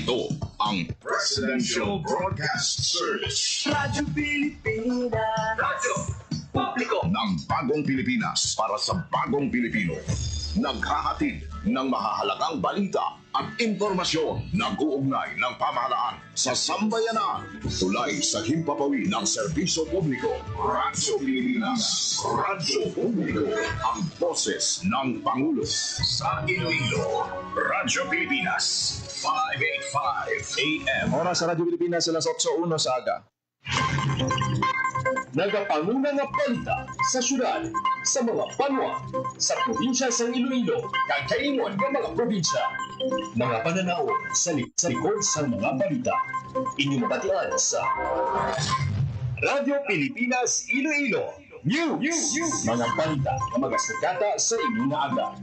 Ito ang Presidential Broadcast Service. Radyo Pilipinas. Radyo Publiko ng Bagong Pilipinas para sa Bagong Pilipino. Naghahatid ng mahahalagang balita at impormasyon na guugnay ng pamahalaan sa sambayanan. Tulay sa himpapawid ng serbisyo publiko. Radyo Pilipinas. Radyo Publiko. Ang boses ng Pangulo. Sa Iloilo, Radyo Pilipinas. 585 AM. Oras sa Radyo Pilipinas, alas 8:01 sa aga. Nagapanguna nga balita sa syudad, sa mga banwa, sa probinsya sa Iloilo, kakaingon ng mga probinsya. Mga pananaw sa likod sa mga balita. Inyong mabatian sa Radyo Pilipinas Iloilo News. Mga balita na magasagata sa inyong aga.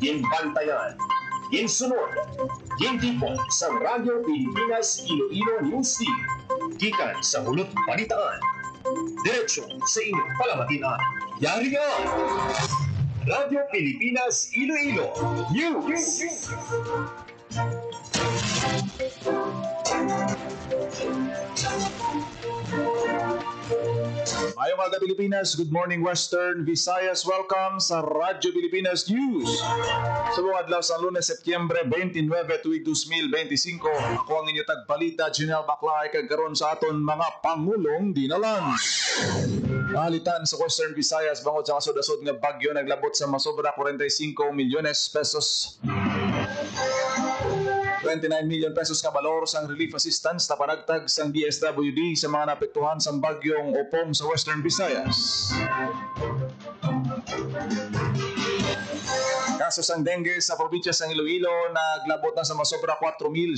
Ginbantayan, ginsunod, gintipon sa Radyo Pilipinas Iloilo News Team. Gikan sa hulot balitaan. Diretso sa inyong palamatinan. Yari nga! Radyo Pilipinas Iloilo News! Mayong mga Pilipinas, good morning Western Visayas. Welcome sa Radyo Pilipinas News. Sa buong adlaw sa Lunes, Setyembre 29, tuig 2025. Ako ang inyo tagbalita, Junel Baclay, kagkaroon sa aton mga Pangulong Dinalan. Halitan sa Western Visayas, bangod sa kasod-asod nga bagyo, naglabot sa masobra 45 milyones pesos. 29 million pesos ka balor sang relief assistance na panagtag sang DSWD sa mga naapektuhan sang bagyong Opong sa Western Visayas. Kaso sang dengue sa probinsya sang Iloilo naglabot na sa masobra 4,700.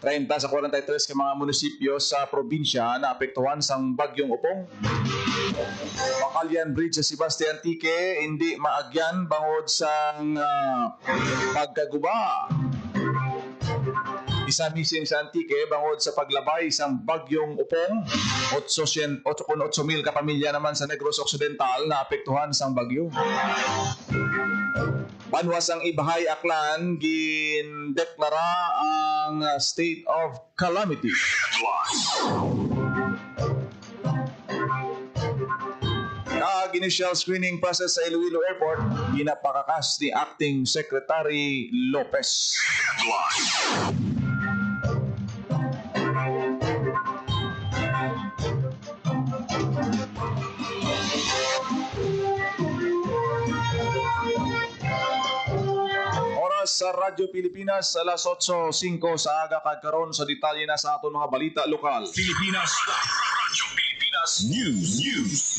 30 sa 43 ka mga munisipyo sa probinsya na apektuhan sang bagyong Opong. Bacalian Bridge sa Sebastian Antique hindi maagyan bangod sang pagkaguba. Isa missing sa Antique bangod sa paglabay sang bagyong Opong. 8,000 ka pamilya naman sa Negros Occidental na apektuhan sang bagyo. Banwas ang Ibahay Aklan gindeklara ang state of calamity. Initial screening process sa Iloilo Airport, ginapakakas ni Acting Secretary Lopez. Oras sa Radyo Pilipinas, alas 8:05 sa aga, kagkaroon sa detalye na sa aton mga balita lokal. Pilipinas. Radyo Pilipinas News.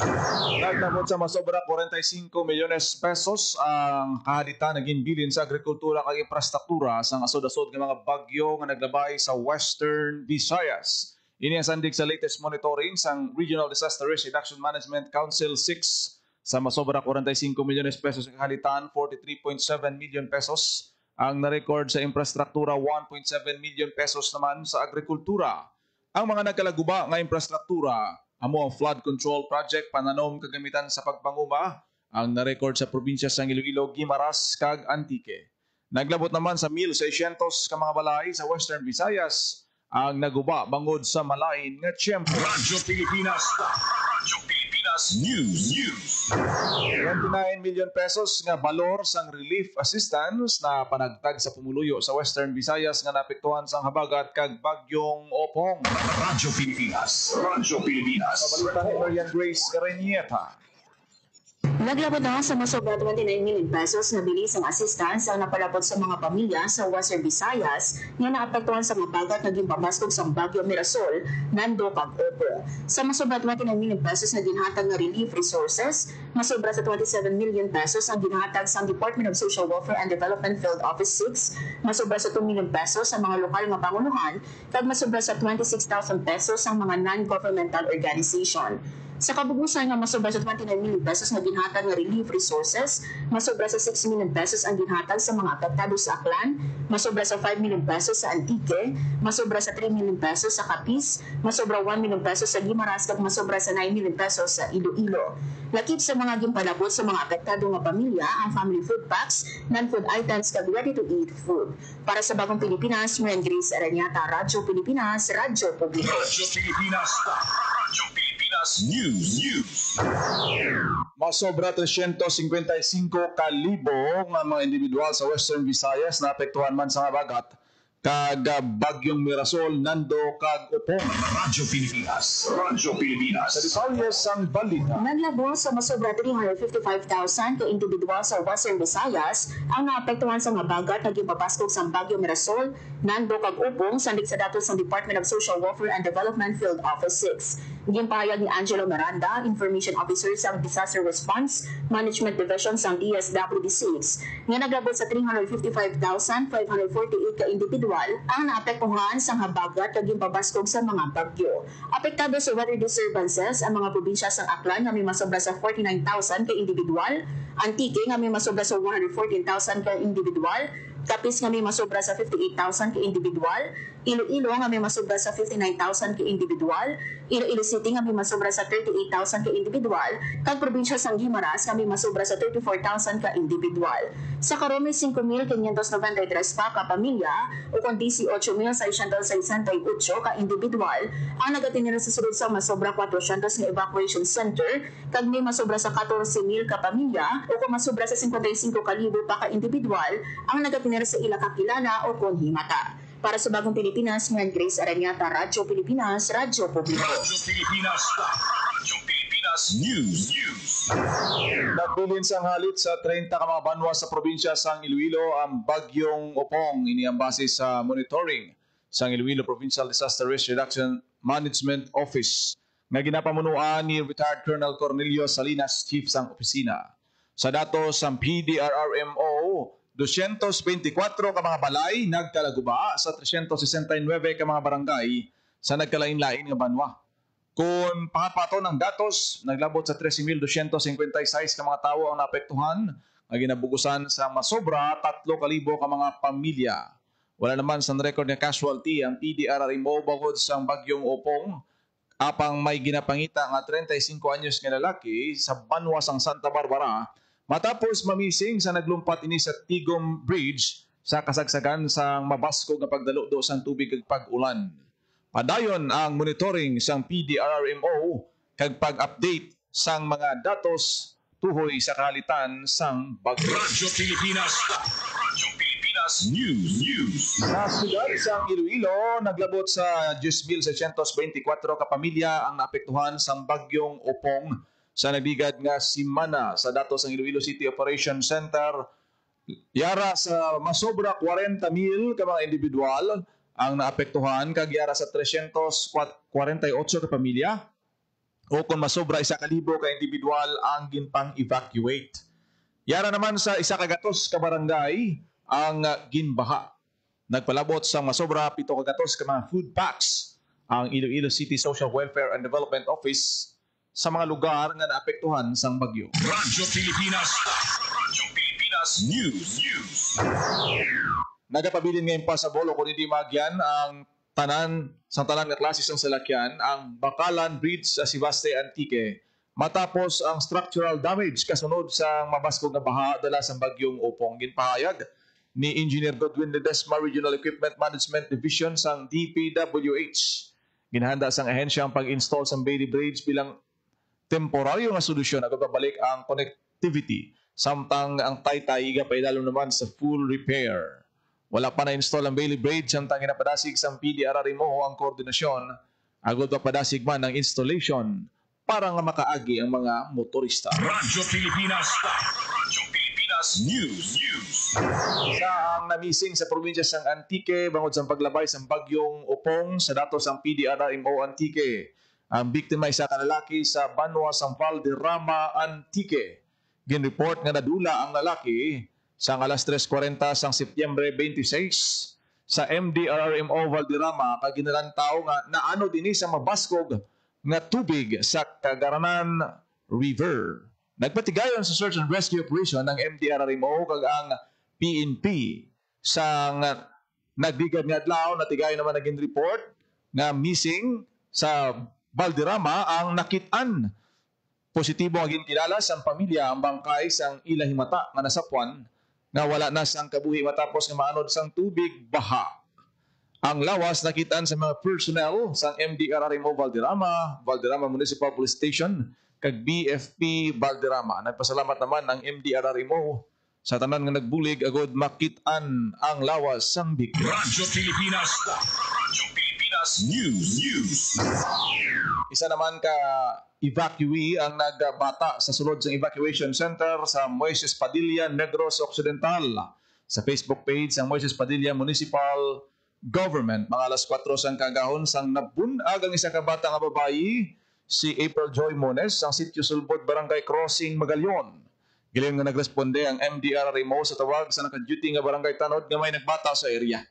Naglabot sa masobra 45 milyones pesos ang kahalitan na ginbilin sa agrikultura kag infrastruktura sa asod-asod ng mga bagyo nga naglabay sa Western Visayas. Ini ang sandig sa latest monitoring sang Regional Disaster Risk Reduction Management Council 6 sa masobra 45 milyones pesos ang kahalitan, 43.7 million pesos ang na-record sa infrastruktura, 1.7 million pesos naman sa agrikultura. Ang mga nagkalaguba nga infrastruktura, amo ang flood control project, pananom kagamitan sa pagpanguma, ang na-record sa probinsya sa Iloilo, Guimaras, kag Antique. Naglabot naman sa 1,600 ka mga balay sa Western Visayas, ang naguba bangod sa malain nga tiyempo. Radyo Pilipinas. Radyo Pilipinas News. 29 million pesos nga balor sang relief assistance na panagtag sa pumuluyo sa Western Visayas nga naapektuhan sang habagat kag bagyong Opong. Radyo Pilipinas. Radyo Pilipinas. Balita ni Marian Grace Carenieta. Naglabot na sa masobra 29 million pesos na bilis ang assistance ang napalabot sa mga pamilya sa Western Visayas nga naapektuhan sa mabagat naging pamaskog sa bagyo Mirasol, Nando kag Opo. Sa masobra 29 million pesos na ginhatag na relief resources, masobra sa 27 million pesos ang ginhatag sa Department of Social Welfare and Development Field Office 6, masobra sa 2 million pesos ang mga lokal nga panguluhan, kag masobra sa 26,000 pesos ang mga non-governmental organization. Sa kabubusan nga masobra sa 29 million pesos na ginhatag nga relief resources, masobra sa 6 million pesos ang ginhatag sa mga apektado sa Aklan, masobra sa 5 million pesos sa Antique, masobra sa 3 million pesos sa Capiz, masobra 1 million pesos sa Guimaras kag masobra sa 9 million pesos sa Iloilo. Lakip sa mga ginpalabot sa mga apektado nga pamilya ang family food packs, non-food items kag ready-to-eat food. Para sa Bagong Pilipinas, Marian Grace Aranyata, Radyo Pilipinas, Radyo Publiko. Radyo Pilipinas. Radyo Pilipinas News. Masobra 355,000 nga mga individual sa Western Visayas na apektuhan man sa bagat kag bagyong Mirasol, Nando kag Upong. Radyo Pilipinas. Radyo Pilipinas. Sa detalles sang balita. Naglabo sa masobra 355,000 ka individual sa Western Visayas ang naapektuhan sa mga bagat na gipapaskog sa Bagyo Mirasol, Nando kag Upong sandig sa datos ng Department of Social Welfare and Development Field Office 6. Gimpahayag ni Angelo Miranda, Information Officer sa Disaster Response Management Division sa DSWD6, nga naglabot sa 355,548 ka individual ang naapektuhan sa habagat kag gimpabaskog sa mga bagyo. Apektado sa weather disturbances ang mga probinsya sa Aklan nga may masobra sa 49,000 ka individual, Antique nga may masobra sa 114,000 ka individual, Capiz nga may masobra sa 58,000 ka individual, Iloilo nga may masobra sa 59,000 ka individual, Iloilo City nga may masobra sa 38,000 ka individual, kag probinsya sang Guimaras nga may masobra sa 34,000 ka individual. Sa karon may 5,593 pa ka pamilya o kung 18,668 ka individual ang nagatinira sa sulod sa masobra 400 nga evacuation center, kag may masobra sa 14,000 ka pamilya o kung masobra sa 55,000 pa ka individual ang nagatinira sa ila kakilala o kung himata. Para sa Bagong Pilipinas, Marian Grace Aranyata, Radyo Pilipinas, Radyo Publiko. Radyo Pilipinas. Radyo Pilipinas News. Nagbilin sang halit sa 30 ka mga banwa sa probinsya sang Iloilo ang bagyong Upong. Ini ang base sa monitoring sang Iloilo Provincial Disaster Risk Reduction Management Office nga ginapamunuan ni retired Colonel Cornelio Salinas, Chief sang opisina. Sa datos sang PDRRMO, 224 ka mga balay nagkalaguba sa 369 ka mga barangay sa nagkalain-lain nga banwa. Kung pangapato ng datos, naglabot sa 13,256 ka mga tawo ang naapektuhan na ginabugusan sa masobra 3,000 ka mga pamilya. Wala naman sa record na casualty ang PDRRMO bukod sa bagyong Upong. Apang may ginapangita nga 35 anyos nga lalaki sa banwa sang Santa Barbara matapos mamising sa naglumpat ini sa Tigom Bridge sa kasagsagan sa mabaskog nga pagdalo-do sang tubig kag pag-ulan. Padayon ang monitoring sang PDRRMO kag pag-update sang mga datos tuhoy sa kahalitan sang bagyo. Radyo Pilipinas. Radyo Pilipinas News. Sa siyudad sang Iloilo, naglabot sa 10,624 ka pamilya ang naapektuhan sang bagyong Upong sa nabigad nga simana. Sa datos ng Iloilo City Operation Center, yara sa masobra 40,000 ka mga individual ang naapektuhan kag yara sa 348 ka pamilya o kung masobra 1,000 ka individual ang ginpang-evacuate. Yara naman sa 100 ka barangay ang ginbaha. Nagpalabot sa masobra 700 ka mga food packs ang Iloilo City Social Welfare and Development Office sa mga lugar nga naapektuhan sang bagyo. Radyo Pilipinas. Radyo Pilipinas News. Nagapabilin ngayon pa sa Bolo kung hindi magyan ang tanan nga klase ng salakyan ang Bakalan Bridge sa Sibaste Antique matapos ang structural damage kasunod sa mabaskog na baha dala sa bagyong Upong. Ginpahayag ni Engineer Godwin Ledesma, Regional Equipment Management Division sang DPWH. Ginahanda sang ahensya ang pag-install sa Bailey Bridge bilang temporaryo nga solusyon agad babalik ang connectivity samtang ang Taytay gapaidalo naman sa full repair. Wala pa na-install ang Bailey Bridge samtang ginapadasig sa PDRRMO ang koordinasyon agad papadasig man ang installation para nga makaagi ang mga motorista. Radyo Pilipinas. Radyo Pilipinas News. Sa ang namising sa probinsya sang Antique bangod sa paglabay sa bagyong Upong sa datos ang PDRRMO Antique. Ang biktima isa ka lalaki sa banwa sang Valderrama Antique. Ginreport nga nadula ang lalaki sa alas 3:40 sang Setyembre 26 sa MDRRMO Valderrama kag ginalantaw nga naano dinhi sa mabaskog nga tubig sa Cagaranan River. Nagpatigayon sa search and rescue operation ng MDRRMO kag ang PNP sa nagdigad nga adlaw. Natigayon naman naging report nga missing sa Valderrama ang nakitaan. Positibo ang ginkilala sa pamilya ang bangkay sang ilahimata nga nasapuan nga wala na sang kabuhi matapos nga maanod sang tubig baha. Ang lawas nakitaan sa mga personnel sa MDRRMO Valderrama, Valderrama Municipal Police Station, kag BFP Valderrama. Nagpasalamat naman ang MDRRMO sa tanan nga nagbulig agod makitaan ang lawas sang biktima. Radyo Pilipinas. Radyo Pilipinas News. Isa naman ka evacuee ang nagbata sa sulod ng evacuation center sa Moises Padilla, Negros Occidental. Sa Facebook page ng Moises Padilla Municipal Government, mga alas 4 sang kagahon sang nabunag ang isa ka bata nga babayi, si April Joy Mones, ang Sitio Sulbod, Barangay Crossing, Magallaon. Giling nga nagresponde ang MDRRMO sa tawag sa naka-duty nga Barangay Tanod nga may nagbata sa area.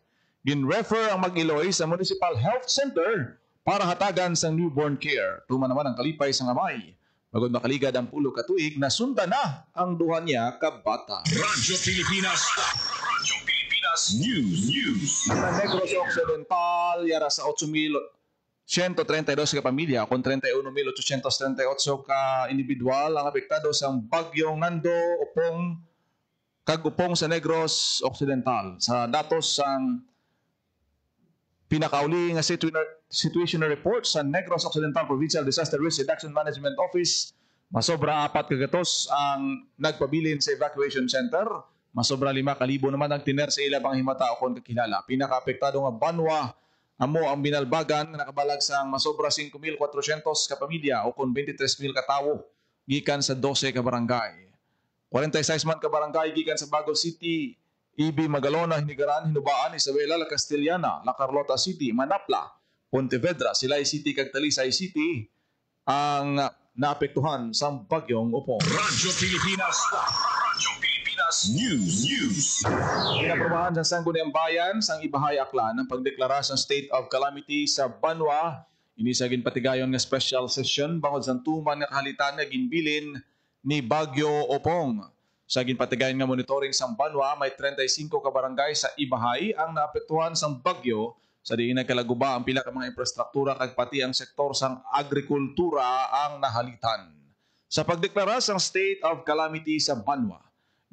Gin-refer ang Mag-Iloy sa Municipal Health Center para hatagan sang newborn care. Tuma naman ang kalipay sa ngamay. Bagod makaligad ang pulo ka tuig, nasundan na ang duha niya ka bata. Radyo Pilipinas. Radyo Pilipinas News. Sa Negros Occidental, yara sa 8,132 ka pamilya kung 31,838 ka individual ang apektado sa bagyong Nando upong kagupong sa Negros Occidental. Sa datos sang pinakauli nga situational report sa Negros Occidental Provincial Disaster Risk Reduction Management Office, masobra 4 kagatos ang nagpabilin sa evacuation center. Masobra 5,000 naman ang tiner sa ilabang himata o kung kakilala. Pinaka-apektado nga Banwa, amo ang binalbagan nga nakabalag sang masobra 5,400 ka pamilya o kung 23,000 ka tawo gikan sa 12 ka barangay. 46 man ka barangay gikan sa Bago City, EB Magalona, Hinigaran, Hinubaan, Isabela, La Castellana, La Carlota City, Manapla, Pontevedra, Silay City, kag Talisay City ang naapektuhan sa bagyong Upong. Radyo Pilipinas. Radyo Pilipinas News. Pinaprobahan sa Sangguniang Bayan sang Ibahay Aklan ang pagdeklara sa state of calamity sa Banwa. Inisagin patigayon nga special session bangod sa tuman nga kahalitan nga ginbilin ni Bagyo Opong. Sa ginpatigayon nga monitoring sa Banwa, may 35 ka barangay sa Ibahay ang naapektuhan sa bagyo sa diin nagkalaguba ang pila ka mga infrastruktura kag pati ang sektor sang agrikultura ang nahalitan. Sa pagdeklara sang state of calamity sa Banwa,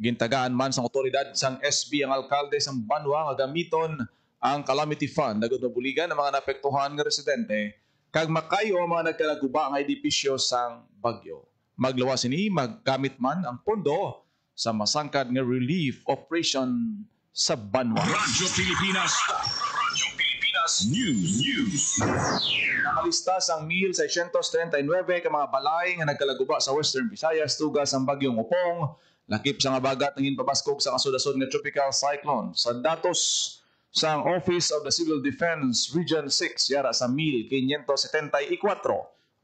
gintagaan man sang otoridad sang SB ang alkalde sang Banwa nga gamiton ang calamity fund nagud mabuligan ang mga naapektuhan nga residente kag makayo ang mga nagkalaguba nga edipisyo sang bagyo. Maglawas ini maggamit man ang pondo sa masangkad nga relief operation sa Banwa. Radyo Pilipinas. Radyo Pilipinas News. Nakalista sang 1,639 ka mga balay nga nagkalaguba sa Western Visayas tugas ang bagyong Upong. Lakip sa nga bagat ng pabaskog sa kasudasod nga tropical cyclone. Sa datos sang Office of the Civil Defense Region 6 yara sa 1,574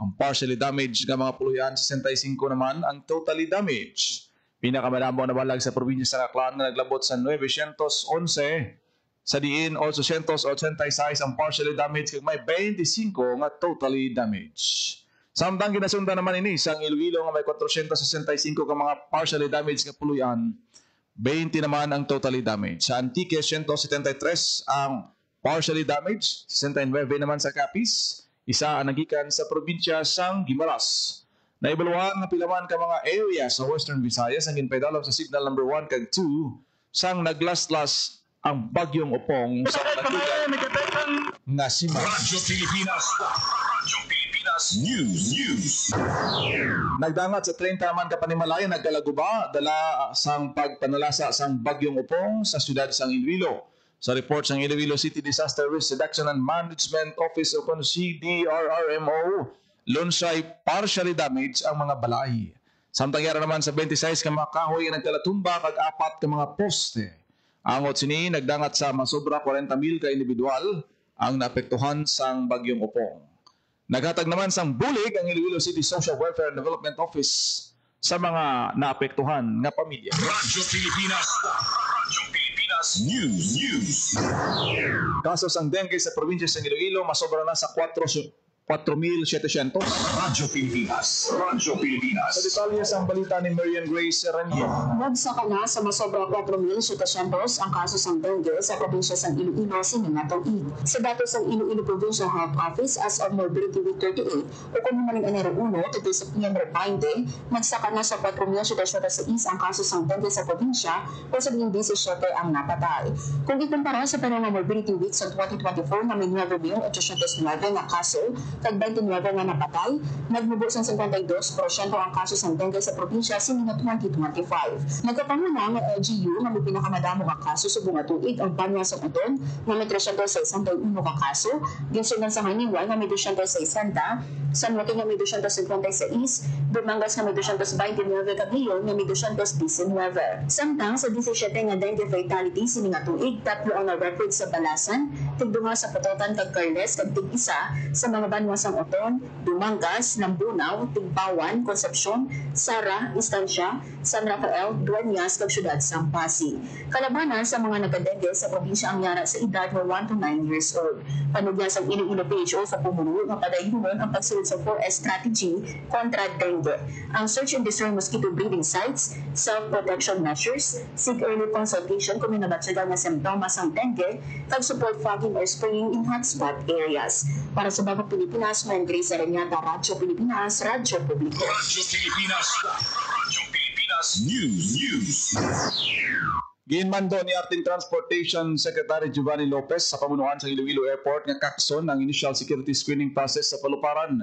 ang partially damaged nga mga puluyan, 65 naman ang totally damaged. Pinakamalabong na balag sa probinsya sa Aklan na naglabot sa 911, sa diin 886 ang partially damaged kag may 25 nga totally damaged. Samtang ginasundan naman ini sa Iloilo nga may 465 ka mga partially damaged nga puluyan, 20 naman ang totally damaged. Sa Antique 173 ang partially damaged, 69 naman sa Capiz, isa ang nagikan sa probinsya sang Guimaras. Naibaluhan nga pilaman ka mga area sa Western Visayas ang ginpaydalaw sa signal number 1 kag 2 sang naglaslas ang bagyong Upong sa natugan nga Sima. Radyo Pilipinas. Radyo Pilipinas News. Nagdangat sa 30 naman ka panimalayan nagkalaguba dala sang pagpanalasa sang bagyong Upong sa siyudad sang Iloilo. Sa report sang Iloilo City Disaster Risk Reduction and Management Office o CDRRMO, lunsay partially damaged ang mga balay. Samtang yara naman sa 26 ka mga kahoy nga nagkalatumba kag 4 ka mga poste. Angot sini nagdangat sa masobra 40,000 ka individual ang naapektuhan sang bagyong Upong. Naghatag naman sang bulig ang Iloilo City Social Welfare and Development Office sa mga naapektuhan nga pamilya. Radyo Pilipinas. Radyo Pilipinas News. Kaso sang dengue sa probinsya sa Iloilo masobra na sa 4 4,700. Radyo Pilipinas. Radyo Pilipinas. Sa detalye ang balita ni Marian Grace Serenia. Nagsaka na sa masobra 4,700 ang kaso sa dengue sa probinsya ng Iloilo siningatong ig. Sa datos ng Iloilo Provincial Health Office as of Morbidity Week 38 o kung naman Enero 1 to September 20, nagsaka na sa 4,706 ang kaso sa dengue sa probinsya o sa 17 ang napatay. Kung ikumpara sa panahon ng Morbidity Week sa 2024 na may 9,809 na kaso, kag 29 nga napatay, nagbubo sa 52% ang kaso sa dengue sa probinsya siningat 2025. Nagkapanguna ng LGU na may pinakamadamo ang kaso sa bunga tuig ang Banyas sa Uton na may 361 ka kaso, ginsundan sa Haniwan na may 260, San Joaquin na may 256, Dumangas na may 229 Cagayan na may 219. Samtang sa 17 nga dengue fatality siningat tuig, 3 ang na-record sa Balasan, tigdunga sa Patotan kag Carles kag tig-isa sa mga Banwas ang Uton, Dumangas, Lambunaw, Tigbawan, Concepcion, Sara, Estancia, San Rafael, Dueñas, kag syudad sang Pasig. Kalabanan sa mga nagkadengue sa probinsya ang yara sa edad ng 1 to 9 years old. Panugyan sa Iloilo PHO sa pumulo ng padayunon ang pagsunod sa 4S strategy kontra dengue. Ang search and discern mosquito breeding sites, self-protection measures, seek early consultation kung may nabatsagan na simptomas ang dengue, kag support fogging or spraying in hotspot areas. Para sa Bagong Pilipinas, may Grace Areñata, Radyo Pilipinas, Radyo Publiko. Radyo Pilipinas. Radyo Pilipinas News. Ginmando ni Ating Transportation Secretary Giovanni Lopez sa pamunuan sa Iloilo Airport nga kakson ang initial security screening process sa paluparan.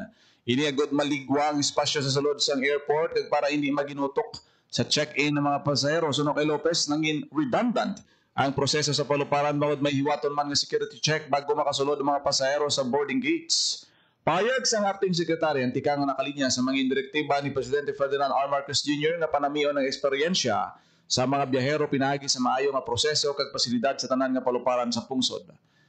Iniagod maligwang espasyo sa sulod sang airport kag para hindi maginutok sa check-in ng mga pasahero. Suno kay Lopez nangin redundant ang proseso sa paluparan bawat may hiwaton man nga security check bago makasulod ang mga pasahero sa boarding gates. Payag sang acting secretary ang tikang nakalinya sa mga direktiba ni Presidente Ferdinand R. Marcos Jr. na panamion ng eksperyensya sa mga biyahero pinagi sa maayo nga proseso kag pasilidad sa tanan nga paluparan sa pungsod.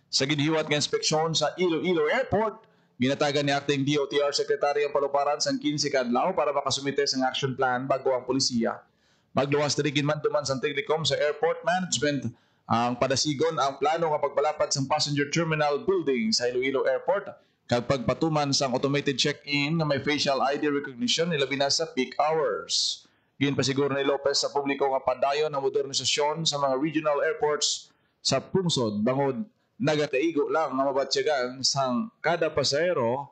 Sa gidhiwat nga inspeksyon sa Iloilo Airport, ginatagan ni acting DOTR Secretary ang paluparan sang 15 kadlaw para makasumite sang action plan bago ang polisiya. Magluwas na rin man duman sa Tiglicom sa airport management ang padasigon ang plano nga pagpalapad sa passenger terminal building sa Iloilo Airport kag pagpatuman sang automated check-in nga may facial ID recognition ilabi na sa peak hours. Ginpasiguro ni Lopez sa publiko nga padayon ang modernisasyon sa mga regional airports sa pungsod bangod nagataigo lang nga mabatsyagan sang kada pasahero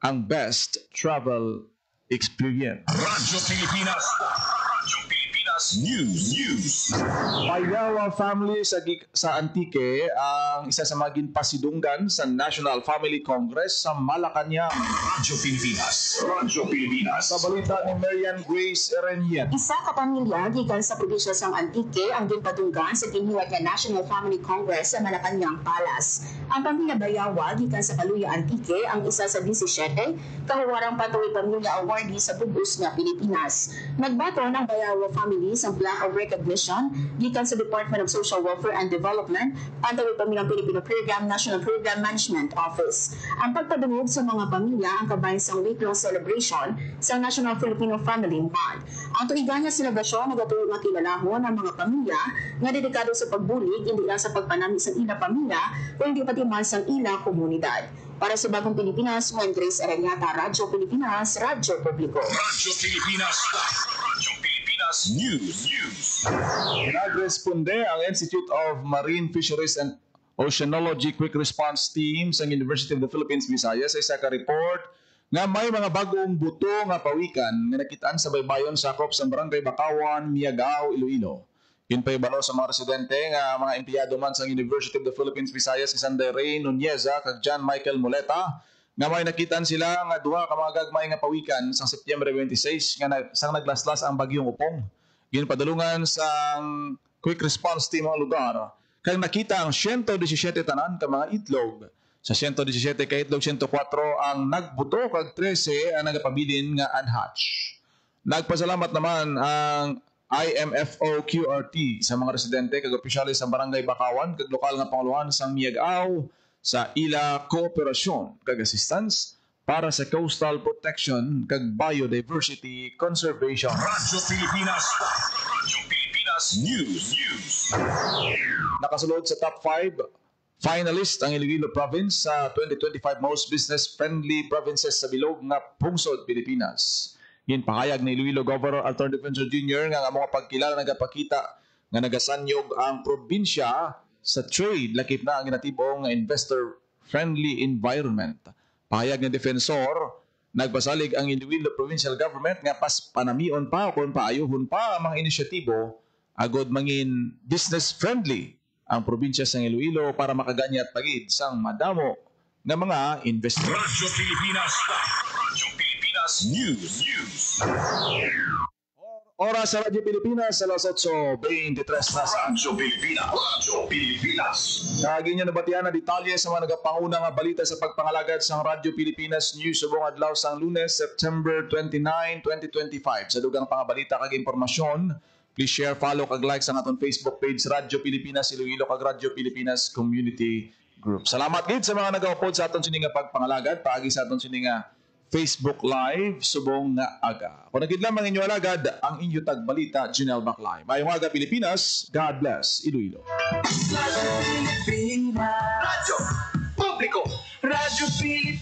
ang best travel experience. Radyo Pilipinas. Radyo Pilipinas News. Payawa family sa Antique ang isa sa mga ginpasidunggan sa National Family Congress sa Malacanang. Radyo Pilipinas. Radyo Pilipinas. Sa balita ni Marian Grace Erenian. Isa ka pamilya gikan sa probinsya sang Antique ang ginpadunggan sa ginhiwat nga National Family Congress sa Malacanang Palace. Ang pamilya Bayawa gikan sa Kaluya Antique ang isa sa 17 kahuwarang patuloy pamilya awardee sa Bugos nga Pilipinas. Nagbato ng Bayawa family sa Plaque of Recognition gikan sa Department of Social Welfare and Development Pantawid Pamilyang Pilipino Program National Program Management Office. Ang pagpadungog sa mga pamilya ang kabayan sa week-long celebration sa National Filipino Family Month. Ang tuigan nga selebrasyon nagatuloy nga kilalahon ang mga pamilya nga dedikado sa pagbulig hindi lang sa pagpanami sa ila pamilya kundi pati man sa ila komunidad. Para sa Bagong Pilipinas, Juan Grace Areñata, Radyo Pilipinas, Radyo Publiko. Radyo Pilipinas. Radyo Pilipinas News. Nagresponde ang Institute of Marine Fisheries and Oceanology Quick Response Team sa University of the Philippines, Visayas sa isa ka report nga may mga bagong buto nga pawikan nga nakitaan sa baybayon sakop sa Barangay Bakawan, Miagao, Iloilo. Yun pa ibalo sa mga residente nga mga empleyado man sa University of the Philippines, Visayas, Sanday Ray Nuneza kag John Michael Muleta nga may nakitaan sila nga duha ka mga gagmay nga pawikan sa Setyembre 26 nga sang naglaslas ang bagyong Upong. Yun padulungan sa quick response team ang lugar kag nakita ang 117 tanan ka mga itlog. Sa 117 ka itlog, 104 ang nagbuto kag 13 ang nagapabilin nga unhatch. Nagpasalamat naman ang IMFO QRT sa mga residente kag opisyales sa Barangay Bakawan kag lokal nga panguluhan sa Miagao sa ila kooperasyon kag assistance para sa coastal protection kag biodiversity conservation. Radyo Pilipinas. Radyo Pilipinas News. Nakasulod sa top 5 Finalist ang Iloilo Province sa 2025 Most Business-Friendly Provinces sa Bilog nga Pungsod, Pilipinas. Ginpahayag ni Iloilo Governor Alton Defensor Jr. nga ang mga pagkilala nagapakita nga nagasanyog ang probinsya sa trade lakip na ang ginatibong investor-friendly environment. Pahayag ng Defensor, nagpasalig ang Iloilo Provincial Government nga pas panamion pa kung paayuhon pa ang mga inisyatibo agod mangin business-friendly ang probinsya sa Iloilo para makaganyat pagid sang madamo nga mga investor. Radyo Pilipinas. Radyo Pilipinas News. Oras sa Radyo Pilipinas, alas 8:23 na sa Radyo Pilipinas. Radyo Pilipinas. Kagi niyo nabatian na detalye sa mga nagapanguna nga balita sa pagpangalagad sa Radyo Pilipinas News subong adlaw sang Lunes, September 29, 2025. Sa dugang pangabalita kag impormasyon, please share, follow kag like sa aton Facebook page Radyo Pilipinas Iloilo kag Radyo Pilipinas Community Group. Salamat gid sa mga nag-upload sa aton sini nga pagpangalagad paagi sa aton sini nga Facebook Live subong nga aga. Kung nagid lamang inyo alagad ang inyo tagbalita Janelle Baclay. Mayong aga Pilipinas, God bless Iloilo. Radyo Pilipinas. Radyo Publiko. Radyo Pilipinas.